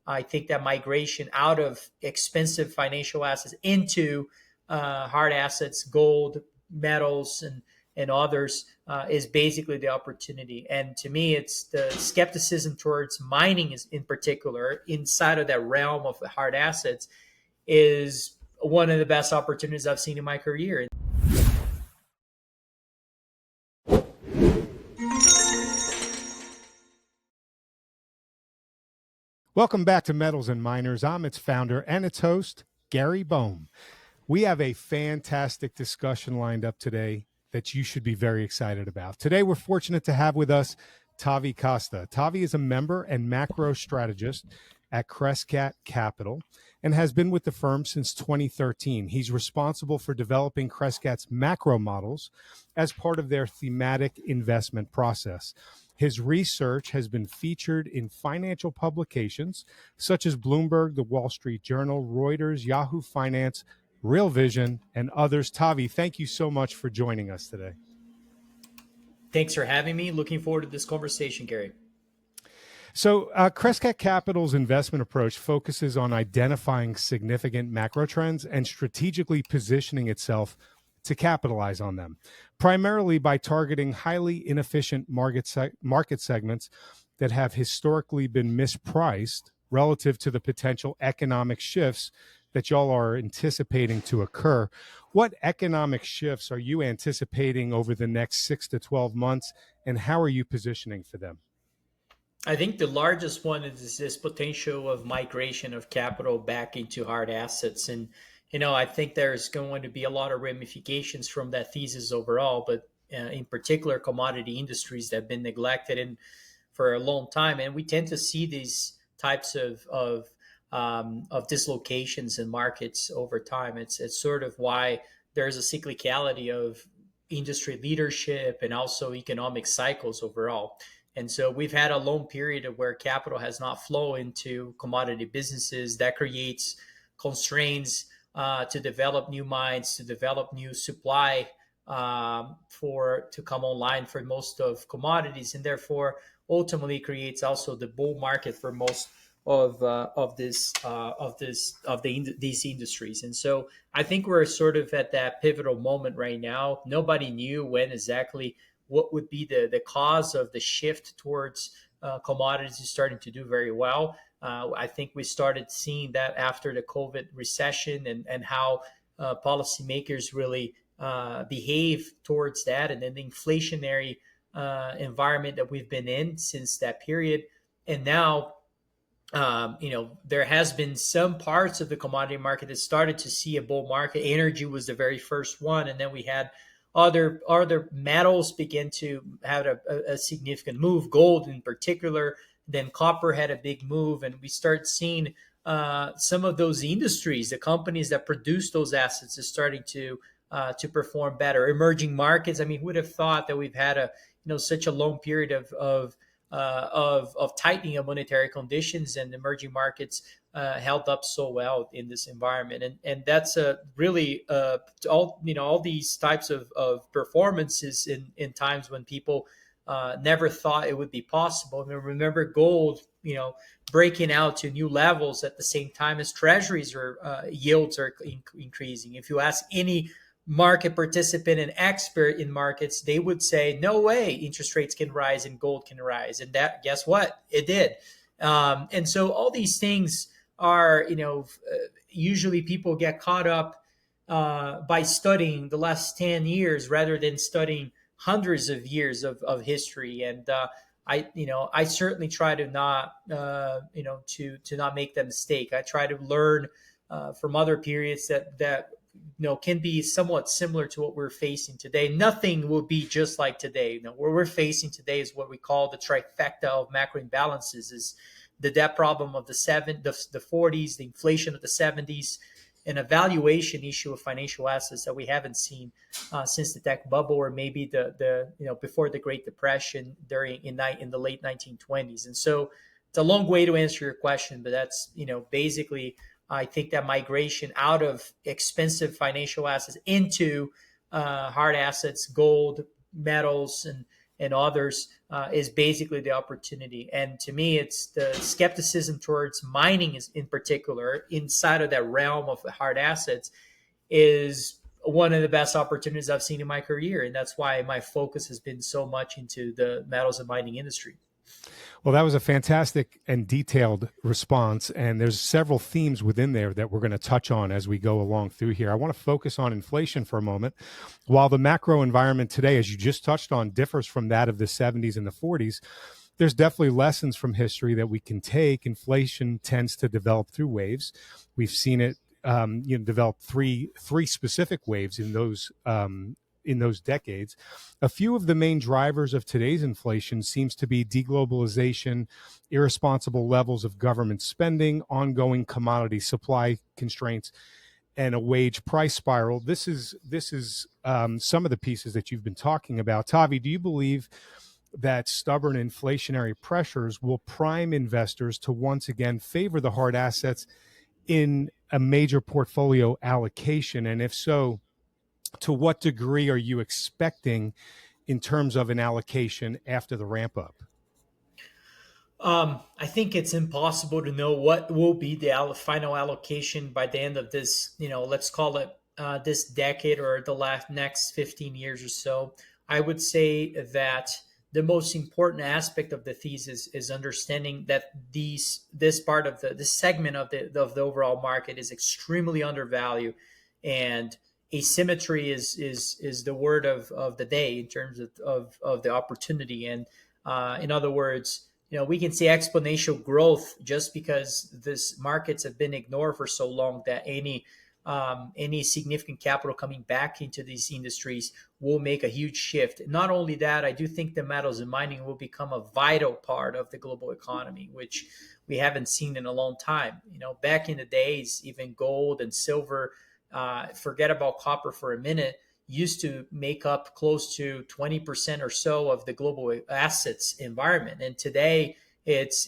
I think that migration out of expensive financial assets into hard assets, gold, metals, and others is basically the opportunity. And to me, it's the skepticism towards mining is in particular inside of that realm of hard assets is one of the best opportunities I've seen in my career. Welcome back to Metals and Miners. I'm its founder and its host, Gary Bohm. We have a fantastic discussion lined up today that you should be very excited about. Today, we're fortunate to have with us Tavi Costa. Tavi is a member and macro strategist at Crescat Capital and has been with the firm since 2013. He's responsible for developing Crescat's macro models as part of their thematic investment process. His research has been featured in financial publications such as Bloomberg, the Wall Street Journal, Reuters, Yahoo Finance, Real Vision, and others. Tavi, thank you so much for joining us today. Thanks for having me. Looking forward to this conversation, Gary. So Crescat Capital's investment approach focuses on identifying significant macro trends and strategically positioning itself to capitalize on them, primarily by targeting highly inefficient market segments that have historically been mispriced relative to the potential economic shifts that y'all are anticipating to occur. What economic shifts are you anticipating over the next 6 to 12 months, and how are you positioning for them? I think the largest one is this potential of migration of capital back into hard assets. And, I think there's going to be a lot of ramifications from that thesis overall, but in particular, commodity industries that have been neglected for a long time. And we tend to see these types of dislocations in markets over time. It's sort of why there's a cyclicality of industry leadership and also economic cycles overall. And so we've had a long period of where capital has not flowed into commodity businesses. That creates constraints to develop new mines, to develop new supply to come online for most of commodities, and therefore ultimately creates also the bull market for most of these industries. And so I think we're sort of at that pivotal moment right now. Nobody knew when exactly what would be the cause of the shift towards commodities is starting to do very well. I think we started seeing that after the COVID recession and how policymakers really behave towards that, and then the inflationary environment that we've been in since that period. And now, there has been some parts of the commodity market that started to see a bull market. Energy was the very first one, and then we had other metals begin to have a significant move, gold in particular. Then copper had a big move, and we start seeing some of those industries, the companies that produce those assets, is starting to perform better. Emerging markets. I mean, who would have thought that we've had such a long period of tightening of monetary conditions, and emerging markets held up so well in this environment, and that's really all these types of performances in times when people never thought it would be possible. I mean, remember gold, breaking out to new levels at the same time as treasuries or yields are increasing. If you ask any market participant and expert in markets, they would say, no way interest rates can rise and gold can rise. And that, guess what? It did. And so all these things are, usually people get caught up by studying the last 10 years rather than studying hundreds of years of history. And I certainly try to not, to not make that mistake. I try to learn from other periods that can be somewhat similar to what we're facing today. Nothing will be just like today. What we're facing today is what we call the trifecta of macro imbalances: is the debt problem of the 40s, the inflation of the 70s, and a valuation issue of financial assets that we haven't seen since the tech bubble, or maybe the before the Great Depression in the late 1920s. And so it's a long way to answer your question, but that's basically. I think that migration out of expensive financial assets into hard assets, gold, metals, and others is basically the opportunity. And to me, it's the skepticism towards mining is in particular inside of that realm of the hard assets is one of the best opportunities I've seen in my career. And that's why my focus has been so much into the metals and mining industry. Well, that was a fantastic and detailed response. And there's several themes within there that we're going to touch on as we go along through here. I want to focus on inflation for a moment. While the macro environment today, as you just touched on, differs from that of the 70s and the 40s, there's definitely lessons from history that we can take. Inflation tends to develop through waves. We've seen it develop three specific waves in those decades. A few of the main drivers of today's inflation seems to be deglobalization, irresponsible levels of government spending, ongoing commodity supply constraints, and a wage price spiral. This is some of the pieces that you've been talking about. Tavi, do you believe that stubborn inflationary pressures will prime investors to once again favor the hard assets in a major portfolio allocation? And if so, to what degree are you expecting in terms of an allocation after the ramp up? I think it's impossible to know what will be the final allocation by the end of this, let's call it this decade or the next 15 years or so. I would say that the most important aspect of the thesis is understanding that this part of this segment of the overall market is extremely undervalued, and asymmetry is the word of the day in terms of the opportunity. And in other words, we can see exponential growth just because these markets have been ignored for so long that any significant capital coming back into these industries will make a huge shift. Not only that, I do think the metals and mining will become a vital part of the global economy, which we haven't seen in a long time. Back in the days, even gold and silver, forget about copper for a minute, used to make up close to 20% or so of the global assets environment. And today it's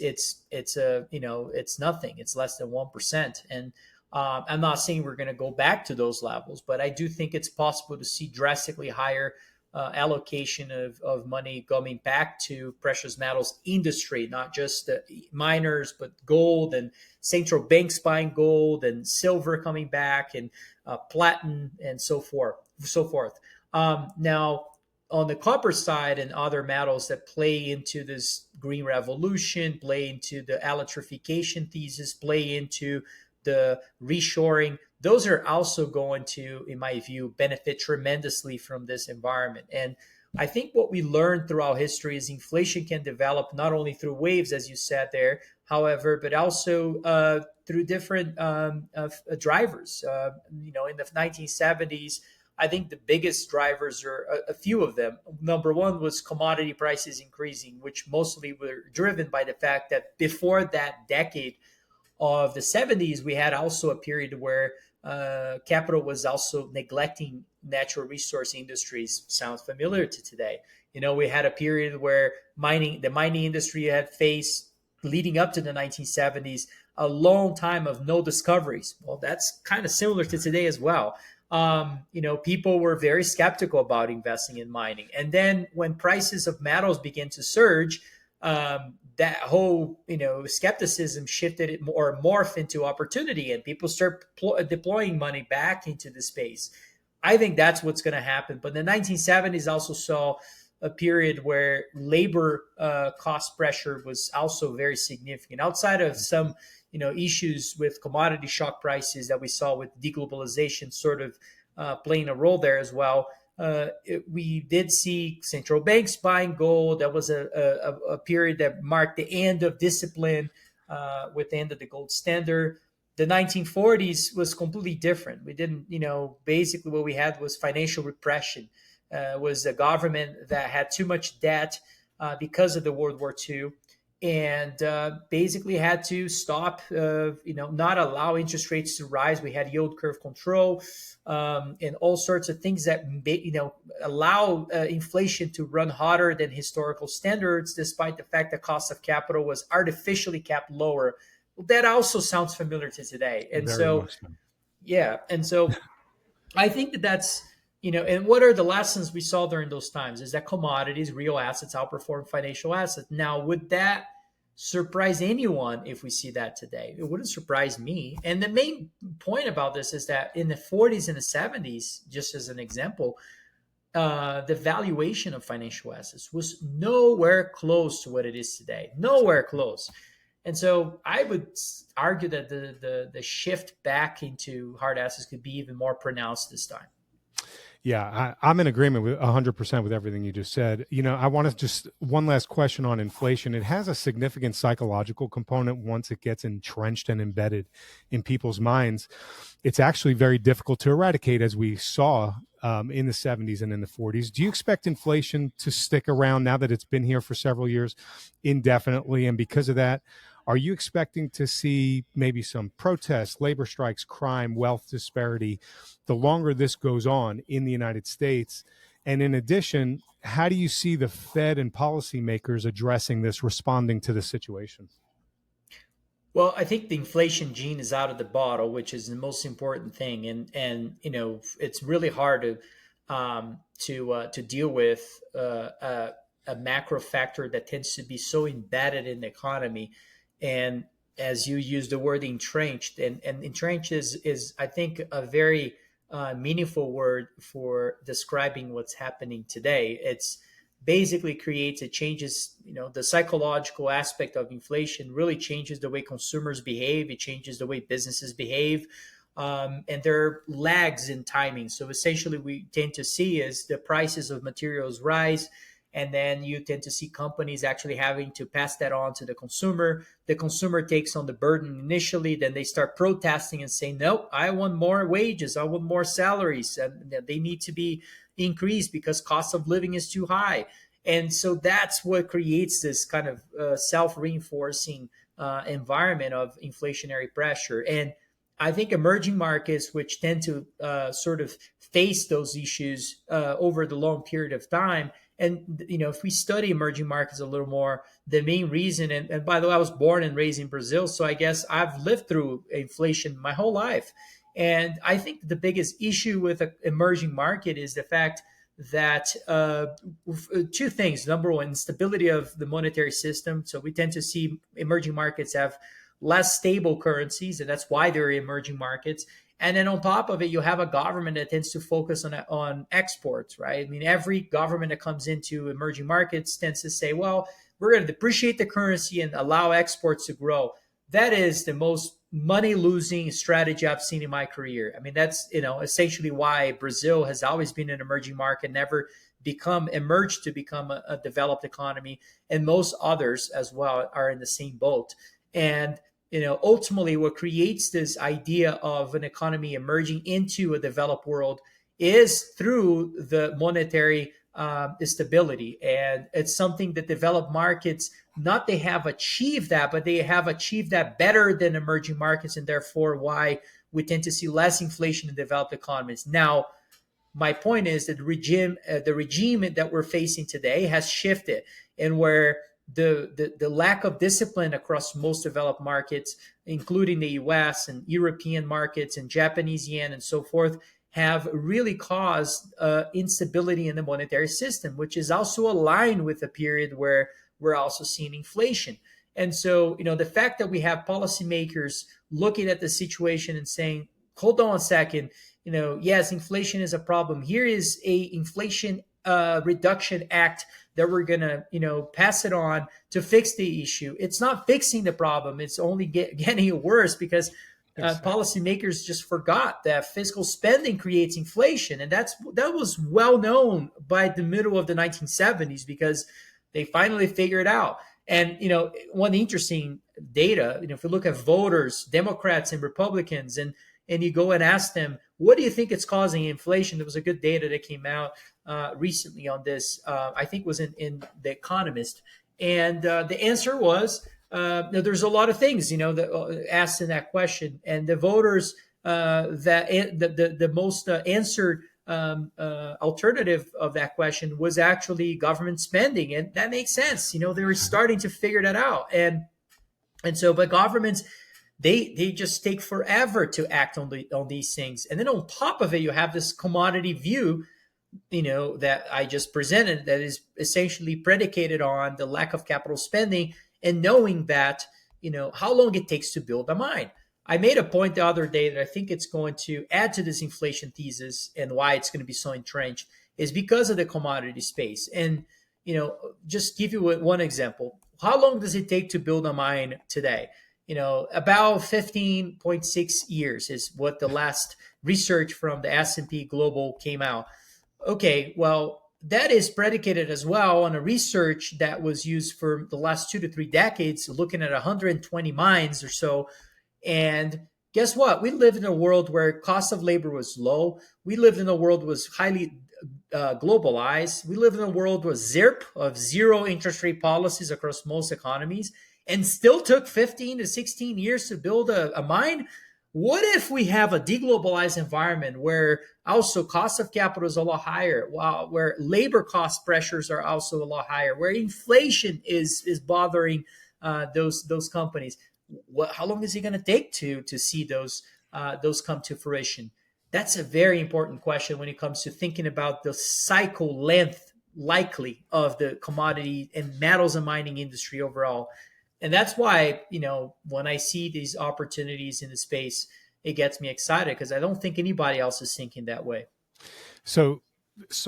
nothing. It's less than 1%. And I'm not saying we're going to go back to those levels, but I do think it's possible to see drastically higher allocation of money coming back to precious metals industry, not just the miners, but gold and central banks buying gold and silver coming back and platinum and so forth. Now, on the copper side and other metals that play into this green revolution, play into the electrification thesis, play into the reshoring, those are also going to, in my view, benefit tremendously from this environment. And I think what we learned throughout history is inflation can develop not only through waves, as you said there, however, but also through different drivers. In the 1970s, I think the biggest drivers are a few of them. Number one was commodity prices increasing, which mostly were driven by the fact that before that decade of the 70s, we had also a period where capital was also neglecting natural resource industries. Sounds familiar to today. We had a period where the mining industry had faced, leading up to the 1970s, a long time of no discoveries. Well, that's kind of similar to today as well. People were very skeptical about investing in mining. And then when prices of metals began to surge, that whole skepticism shifted it or morphed into opportunity, and people start deploying money back into the space. I think that's what's going to happen. But the 1970s also saw a period where labor cost pressure was also very significant. Outside of some issues with commodity shock prices that we saw with deglobalization sort of playing a role there as well. We did see central banks buying gold. That was a period that marked the end of discipline with the end of the gold standard. The 1940s was completely different. We didn't, basically what we had was financial repression. Was a government that had too much debt because of the World War II, and basically had to stop, not allow interest rates to rise. We had yield curve control and all sorts of things that, allow inflation to run hotter than historical standards, despite the fact that cost of capital was artificially capped lower. Well, that also sounds familiar to today. And Very so, much so. yeah. And so I think that's, and what are the lessons we saw during those times is that commodities, real assets outperform financial assets. Now, would that surprise anyone if we see that today? It wouldn't surprise me. And the main point about this is that in the 40s and the 70s, just as an example, the valuation of financial assets was nowhere close to what it is today. Nowhere close. And so I would argue that the shift back into hard assets could be even more pronounced this time. Yeah, I'm in agreement with 100% with everything you just said. I want to just one last question on inflation. It has a significant psychological component once it gets entrenched and embedded in people's minds. It's actually very difficult to eradicate, as we saw in the 70s and in the 40s. Do you expect inflation to stick around now that it's been here for several years indefinitely? And because of that, are you expecting to see maybe some protests, labor strikes, crime, wealth disparity, the longer this goes on in the United States? And in addition, how do you see the Fed and policymakers addressing this, responding to the situation? Well, I think the inflation gene is out of the bottle, which is the most important thing, and it's really hard to deal with a macro factor that tends to be so embedded in the economy. And as you use the word entrenched, and entrenched is I think a very meaningful word for describing what's happening today. It's basically it changes, the psychological aspect of inflation really changes the way consumers behave. It changes the way businesses behave. And there are lags in timing. So essentially we tend to see is the prices of materials rise, and then you tend to see companies actually having to pass that on to the consumer. The consumer takes on the burden initially, then they start protesting and saying, no, I want more wages, I want more salaries, and they need to be increased because cost of living is too high. And so that's what creates this kind of self-reinforcing environment of inflationary pressure. And I think emerging markets, which tend to sort of face those issues over the long period of time, and if we study emerging markets a little more, the main reason, and by the way, I was born and raised in Brazil, so I guess I've lived through inflation my whole life. And I think the biggest issue with an emerging market is the fact that two things. Number one, instability of the monetary system. So we tend to see emerging markets have less stable currencies, and that's why they're emerging markets. And then on top of it, you have a government that tends to focus on exports, right? I mean, every government that comes into emerging markets tends to say, well, we're going to depreciate the currency and allow exports to grow. That is the most money-losing strategy I've seen in my career. I mean, that's, essentially why Brazil has always been an emerging market, never emerged to become a developed economy. And most others as well are in the same boat. And ultimately what creates this idea of an economy emerging into a developed world is through the monetary stability. And it's something that developed markets, not they have achieved that, but they have achieved that better than emerging markets, and therefore why we tend to see less inflation in developed economies. Now, my point is that the regime that we're facing today has shifted, and where the lack of discipline across most developed markets, including the US and European markets and Japanese yen and so forth, have really caused instability in the monetary system, which is also aligned with a period where we're also seeing inflation. And so, the fact that we have policymakers looking at the situation and saying, hold on a second, yes, inflation is a problem. Here is a inflation reduction act that we're going to, pass it on to fix the issue. It's not fixing the problem. It's only getting it worse because policymakers just forgot that fiscal spending creates inflation. And that was well known by the middle of the 1970s because they finally figured it out. And, one interesting data, if you look at voters, Democrats and Republicans, and you go and ask them, what do you think is causing inflation? There was a good data that came out recently on this, I think was in The Economist. And the answer was, there's a lot of things, that asked in that question. And the voters, the most answered alternative of that question was actually government spending. And that makes sense. They were starting to figure that out. And so, but governments, they just take forever to act on these things. And then on top of it, you have this commodity view that I just presented, that is essentially predicated on the lack of capital spending and knowing that, how long it takes to build a mine. I made a point the other day that I think it's going to add to this inflation thesis, and why it's going to be so entrenched is because of the commodity space. And, just give you one example. How long does it take to build a mine today? About 15.6 years is what the last research from the S&P Global came out. Okay, well, that is predicated as well on a research that was used for the last 2 to 3 decades, looking at 120 mines or so. And guess what? We lived in a world where cost of labor was low. We lived in a world that was highly globalized. We lived in a world with zero interest rate policies across most economies, and still took 15 to 16 years to build a mine. What if we have a deglobalized environment where also cost of capital is a lot higher, where labor cost pressures are also a lot higher, where inflation is bothering those companies? How long is it going to take to see those come to fruition? That's a very important question when it comes to thinking about the cycle length likely of the commodity and metals and mining industry overall. And that's why, when I see these opportunities in the space, it gets me excited, because I don't think anybody else is thinking that way. So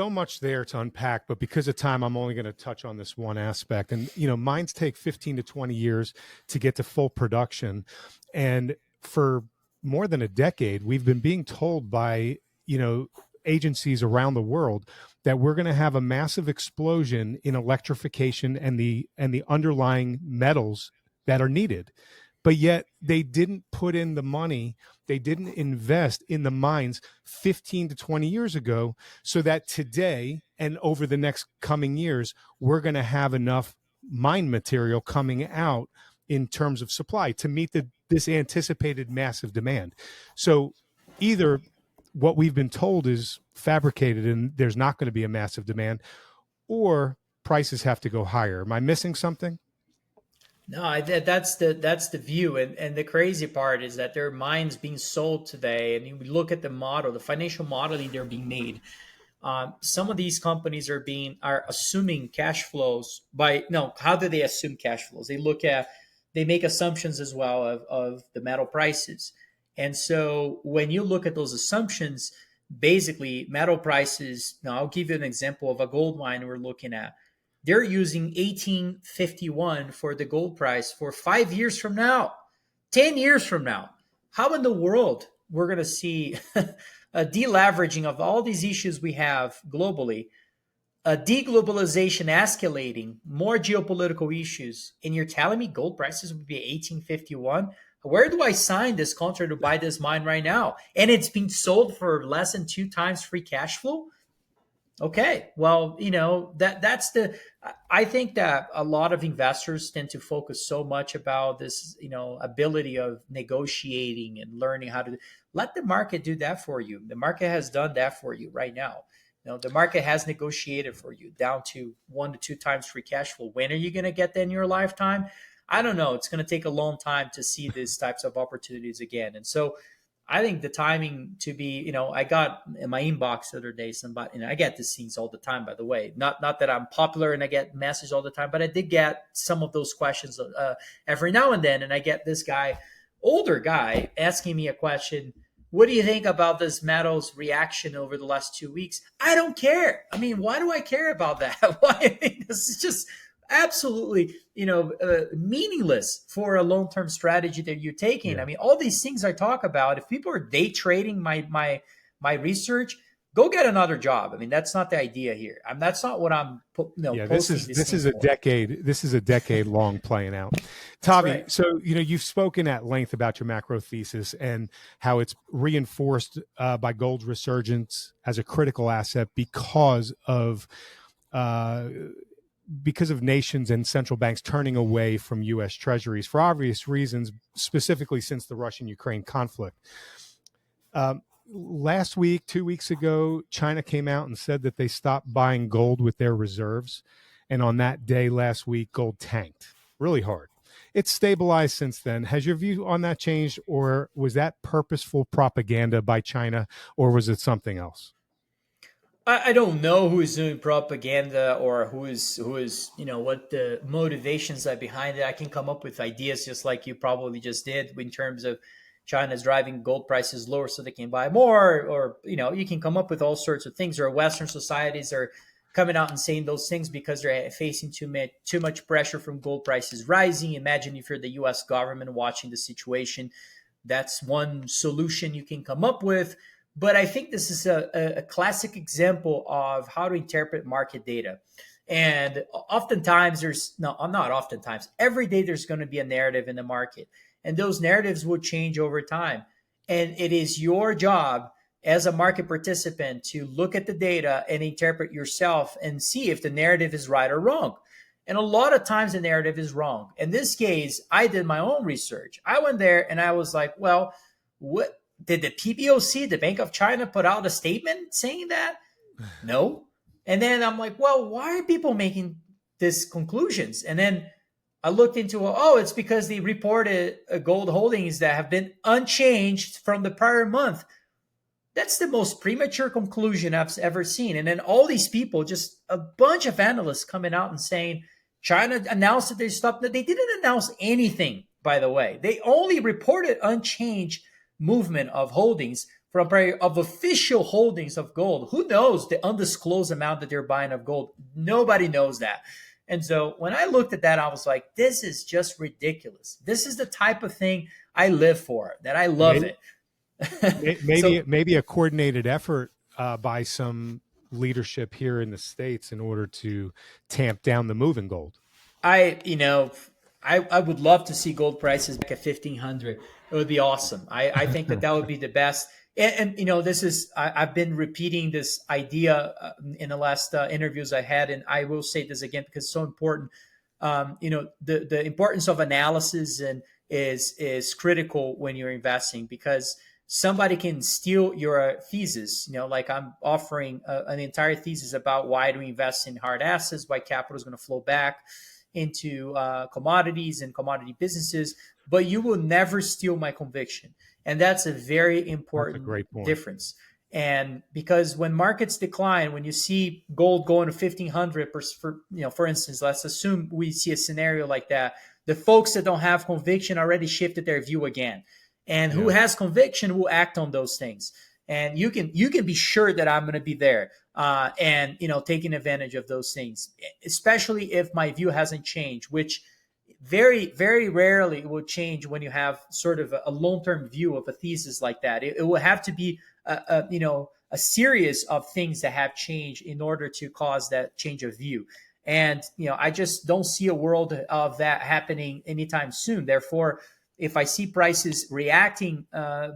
much there to unpack, but because of time, I'm only going to touch on this one aspect. And, mines take 15 to 20 years to get to full production. And for more than a decade, we've been being told by, agencies around the world that we're going to have a massive explosion in electrification and the underlying metals that are needed. But yet they didn't put in the money. They didn't invest in the mines 15 to 20 years ago, so that today and over the next coming years, we're going to have enough mine material coming out in terms of supply to meet this anticipated massive demand. So either what we've been told is fabricated and there's not going to be a massive demand, or prices have to go higher. Am I missing something? No, that's the view, and the crazy part is that there are mines being sold today, and you look at the financial modeling they're being made. Some of these companies are assuming cash flows how do they assume cash flows? They make assumptions as well of the metal prices. And so when you look at those assumptions, basically metal prices, now I'll give you an example of a gold mine we're looking at. They're using 1851 for the gold price for 5 years from now, 10 years from now. How in the world we're going to see a deleveraging of all these issues we have globally, a deglobalization escalating, more geopolitical issues, and you're telling me gold prices would be 1851? Where do I sign this contract to buy this mine right now? And it's being sold for less than 2 times free cash flow? Okay, well, I think that a lot of investors tend to focus so much about this, ability of negotiating and learning how to let the market do that for you. The market has done that for you right now. The market has negotiated for you down to 1 to 2 times free cash flow. When are you going to get that in your lifetime? I don't know. It's going to take a long time to see these types of opportunities again. And so I think the timing to be, I got in my inbox the other day, somebody, I get these things all the time, by the way, not that I'm popular and I get messages all the time, but I did get some of those questions every now and then. And I get this older guy asking me a question. What do you think about this metals reaction over the last 2 weeks? I don't care. I mean, why do I care about that? Why? This is just absolutely, meaningless for a long-term strategy that you're taking. Yeah. I mean, all these things I talk about, if people are day trading my research, go get another job. I mean, that's not the idea here. That's not what I'm. This is a decade. This is a decade long playing out. Tavi, right. So you've spoken at length about your macro thesis and how it's reinforced by gold's resurgence as a critical asset because of nations and central banks turning away from U.S. treasuries for obvious reasons, specifically since the Russian-Ukraine conflict. Last week, 2 weeks ago, China came out and said that they stopped buying gold with their reserves. And on that day last week, gold tanked really hard. It's stabilized since then. Has your view on that changed, or was that purposeful propaganda by China, or was it something else? I don't know who is doing propaganda or who is what the motivations are behind it. I can come up with ideas just like you probably just did in terms of China's driving gold prices lower so they can buy more, or you can come up with all sorts of things. Or Western societies are coming out and saying those things because they're facing too much pressure from gold prices rising. Imagine if you're the U.S. government watching the situation. That's one solution you can come up with. But I think this is a classic example of how to interpret market data. And oftentimes not oftentimes, every day there's going to be a narrative in the market. And those narratives will change over time. And it is your job as a market participant to look at the data and interpret yourself and see if the narrative is right or wrong. And a lot of times the narrative is wrong. In this case, I did my own research. I went there and I was like, well, what did the PBOC, the Bank of China, put out a statement saying that? No. And then I'm like, well, why are people making these conclusions? And then I looked into, it's because they reported gold holdings that have been unchanged from the prior month. That's the most premature conclusion I've ever seen. And then all these people, just a bunch of analysts coming out and saying, China announced that they stopped. They didn't announce anything, by the way. They only reported unchanged movement of holdings of official holdings of gold. Who knows the undisclosed amount that they're buying of gold? Nobody knows that. And so when I looked at that, I was like, this is just ridiculous. This is the type of thing I live for, that I love it. Maybe a coordinated effort by some leadership here in the States in order to tamp down the move in gold. I would love to see gold prices back at 1,500. It would be awesome. I think that would be the best. And this is, I've been repeating this idea in the last interviews I had, and I will say this again because it's so important. The importance of analysis is critical when you're investing, because somebody can steal your thesis. Like I'm offering an entire thesis about why do we invest in hard assets, why capital is going to flow back into commodities and commodity businesses, but you will never steal my conviction. And that's a very important difference. And because when markets decline, when you see gold going to 1,500, for instance, let's assume we see a scenario like that, the folks that don't have conviction already shifted their view again. And who has conviction will act on those things. And you can be sure that I'm going to be there and taking advantage of those things, especially if my view hasn't changed, which very, very rarely will change when you have sort of a long-term view of a thesis like that. It will have to be a series of things that have changed in order to cause that change of view. And I just don't see a world of that happening anytime soon. Therefore, if I see prices reacting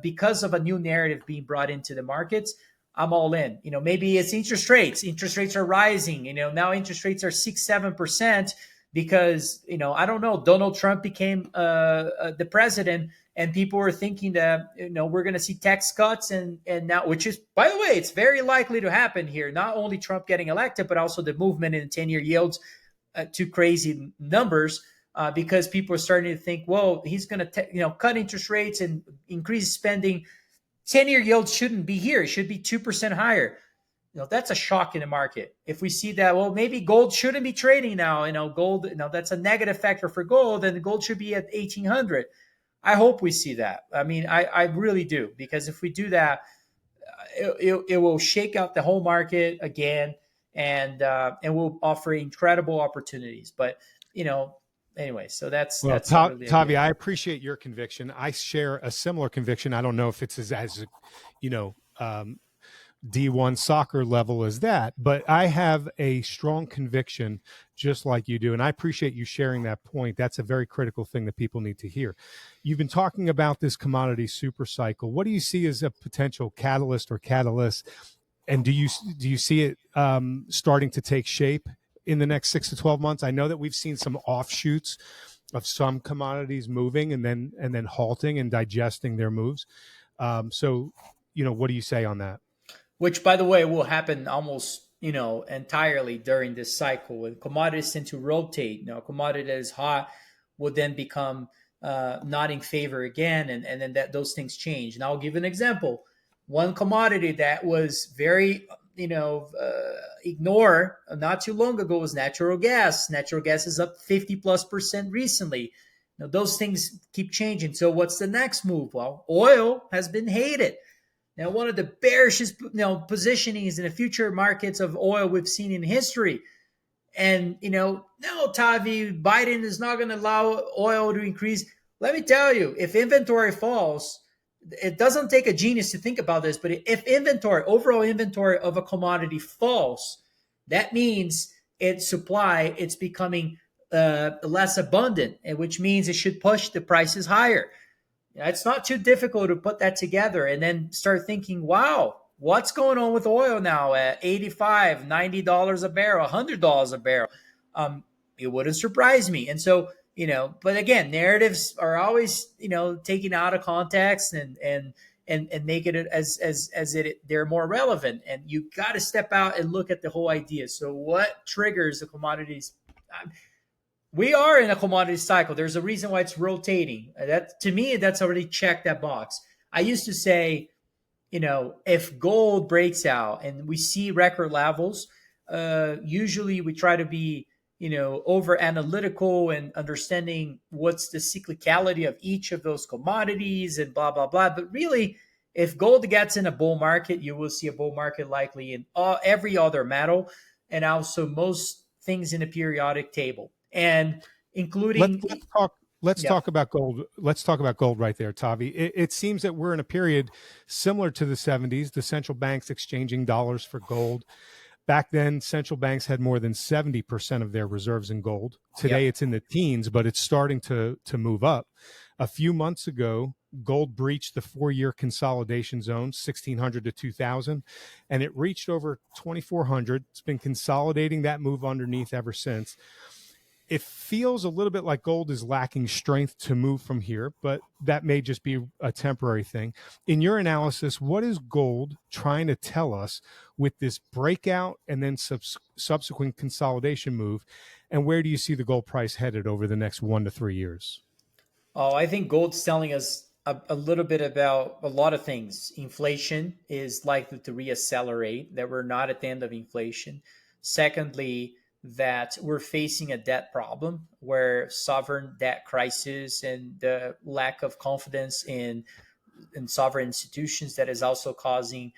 because of a new narrative being brought into the markets, I'm all in. Maybe it's interest rates. Interest rates are rising. Now interest rates are 6-7% because, I don't know, Donald Trump became the president, and people were thinking that, we're going to see tax cuts and now, which is, by the way, it's very likely to happen here. Not only Trump getting elected, but also the movement in 10-year yields to crazy numbers. Because people are starting to think, well, he's going to cut interest rates and increase spending. 10-year yields shouldn't be here. It should be 2% higher. That's a shock in the market. If we see that, well, maybe gold shouldn't be trading now. Gold, that's a negative factor for gold, and gold should be at 1,800. I hope we see that. I mean, I really do, because if we do that, it will shake out the whole market again, and will offer incredible opportunities. But anyway, so that's really Tavi, I appreciate your conviction. I share a similar conviction. I don't know if it's as D1 soccer level as that, but I have a strong conviction just like you do. And I appreciate you sharing that point. That's a very critical thing that people need to hear. You've been talking about this commodity super cycle. What do you see as a potential catalyst or catalyst? And do you see it starting to take shape in the next 6 to 12 months? I know that we've seen some offshoots of some commodities moving and then halting and digesting their moves. So, what do you say on that? Which, by the way, will happen almost, entirely during this cycle. When commodities tend to rotate, a commodity that is hot will then become not in favor again, and then those things change. And I'll give an example. One commodity that was very ignore not too long ago was natural gas. Natural gas is up 50+% recently. Those things keep changing. So what's the next move? Well, oil has been hated. Now, one of the bearishest positionings in the future markets of oil we've seen in history. And, no, Tavi, Biden is not going to allow oil to increase. Let me tell you, if inventory falls, it doesn't take a genius to think about this, but if overall inventory of a commodity falls, that means it's becoming less abundant, which means it should push the prices higher. It's not too difficult to put that together and then start thinking, wow, what's going on with oil now at $85, $90 a barrel, $100 a barrel? It wouldn't surprise me. And so, but again, narratives are always, taken out of context and make it they're more relevant. And you got to step out and look at the whole idea. So what triggers the commodities? We are in a commodity cycle. There's a reason why it's rotating. That, to me, that's already checked that box. I used to say, if gold breaks out and we see record levels, usually we try to be, over analytical and understanding what's the cyclicality of each of those commodities and blah, blah, blah. But really, if gold gets in a bull market, you will see a bull market likely in every other metal and also most things in a periodic table. And including let's talk about gold. Let's talk about gold right there, Tavi. It seems that we're in a period similar to the 70s, the central banks exchanging dollars for gold. Back then, central banks had more than 70% of their reserves in gold. Today, It's in the teens, but it's starting to move up. A few months ago, gold breached the 4-year consolidation zone, 1,600 to 2,000, and it reached over 2,400. It's been consolidating that move underneath ever since. It feels a little bit like gold is lacking strength to move from here, but that may just be a temporary thing. In your analysis, what is gold trying to tell us with this breakout and then subsequent consolidation move? And where do you see the gold price headed over the next 1 to 3 years? Oh, I think gold's telling us a little bit about a lot of things. Inflation is likely to reaccelerate, that we're not at the end of inflation. Secondly, that we're facing a debt problem where sovereign debt crisis and the lack of confidence in sovereign institutions that is also causing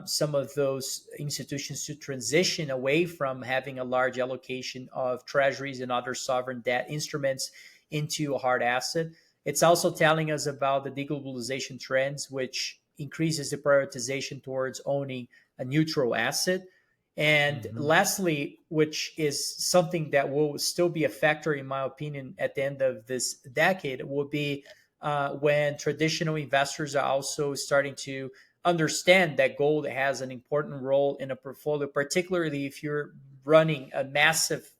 some of those institutions to transition away from having a large allocation of treasuries and other sovereign debt instruments into a hard asset. It's also telling us about the deglobalization trends, which increases the prioritization towards owning a neutral asset. And lastly, which is something that will still be a factor, in my opinion, at the end of this decade, will be when traditional investors are also starting to understand that gold has an important role in a portfolio, particularly if you're running a massive,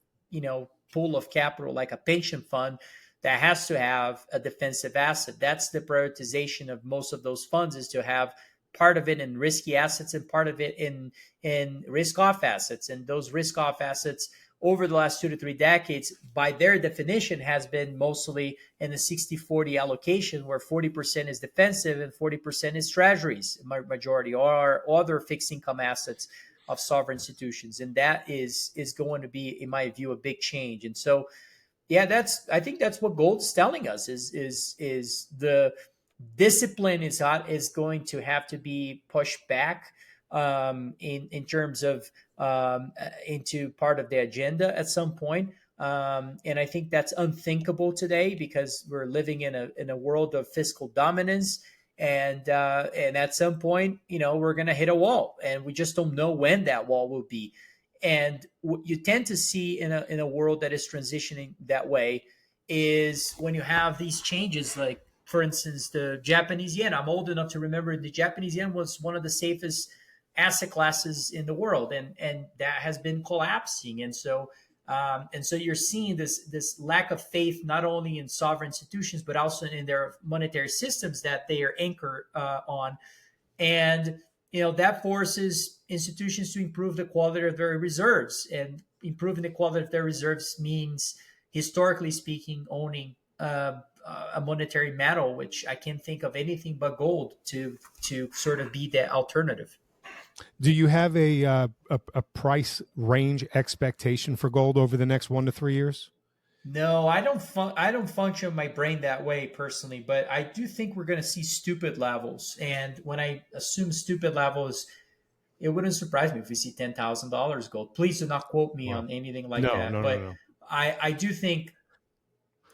pool of capital like a pension fund that has to have a defensive asset. That's the prioritization of most of those funds, is to have part of it in risky assets and part of it in risk-off assets. And those risk-off assets over the last 2 to 3 decades, by their definition, has been mostly in the 60-40 allocation, where 40% is defensive and 40% is treasuries, majority, or other fixed income assets of sovereign institutions. And that is going to be, in my view, a big change. And so, I think that's what gold's telling us is the discipline is going to have to be pushed back in terms of into part of the agenda at some point. And I think that's unthinkable today because we're living in a world of fiscal dominance. And at some point, we're going to hit a wall, and we just don't know when that wall will be. And what you tend to see in a world that is transitioning that way is when you have these changes, like, for instance, the Japanese yen. I'm old enough to remember the Japanese yen was one of the safest asset classes in the world, and that has been collapsing. And so you're seeing this lack of faith not only in sovereign institutions but also in their monetary systems that they are anchored on, and that forces institutions to improve the quality of their reserves. And improving the quality of their reserves means, historically speaking, owning a monetary metal, which I can't think of anything but gold to sort of be the alternative. Do you have a price range expectation for gold over the next 1 to 3 years? No, I don't function my brain that way personally, but I do think we're going to see stupid levels. And when I assume stupid levels, it wouldn't surprise me if we see $10,000 gold. Please do not quote me Wow. on anything like No, that. no, no, But no. I do think,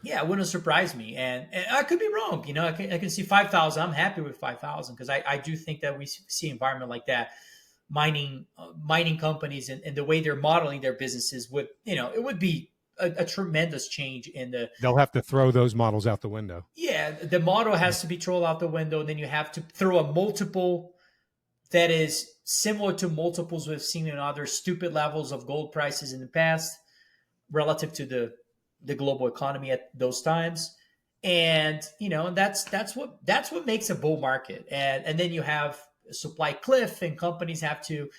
yeah, it wouldn't surprise me. And I could be wrong. You know, I can see 5,000. I'm happy with 5,000 because I do think that we see an environment like that. Mining companies and the way they're modeling their businesses would, you know, it would be a tremendous change in the, They'll have to throw those models out the window. yeah, the model has to be thrown out the window. And then you have to throw a multiple that is similar to multiples we've seen in other stupid levels of gold prices in the past relative to the global economy at those times. And you know, that's what makes a bull market. And then you have a supply cliff, and companies have to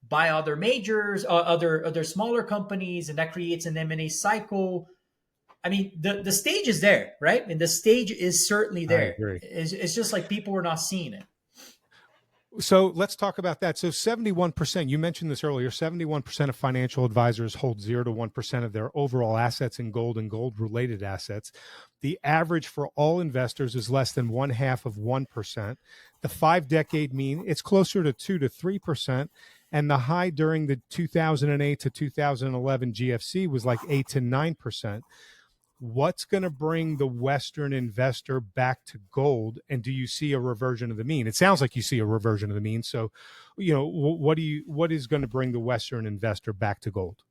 buy other majors, other smaller companies, and that creates an M&A cycle. I mean, the stage is there, right? And the stage is certainly I there. agree. It's just like people were not seeing it. So let's talk about that. So 71%, you mentioned this earlier, 71% of financial advisors hold 0 to 1% of their overall assets in gold and gold related assets. The average for all investors is less than 0.5%. The 5-decade mean, it's closer to 2 to 3%. And the high during the 2008 to 2011 GFC was like 8 to 9%. What's going to bring the Western investor back to gold? And do you see a reversion of the mean? It sounds like you see a reversion of the mean. So, you know, what is going to bring the Western investor back to gold?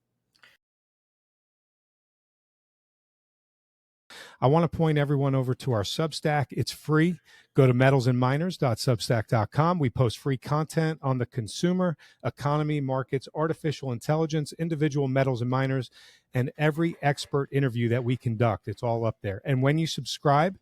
I want to point everyone over to our Substack. It's free. Go to metalsandminers.substack.com. We post free content on the consumer, economy, markets, artificial intelligence, individual metals and miners, and every expert interview that we conduct. It's all up there. And when you subscribe,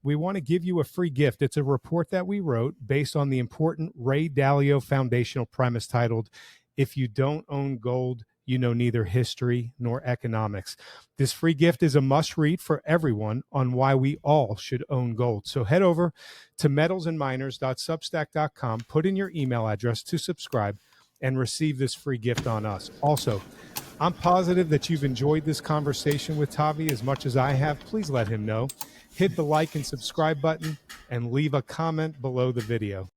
we want to give you a free gift. It's a report that we wrote based on the important Ray Dalio foundational premise titled, "If You Don't Own Gold, You Know Neither History Nor Economics." This free gift is a must read for everyone on why we all should own gold. So head over to metalsandminers.substack.com, put in your email address to subscribe, and receive this free gift on us. Also, I'm positive that you've enjoyed this conversation with Tavi as much as I have. Please let him know. Hit the like and subscribe button and leave a comment below the video.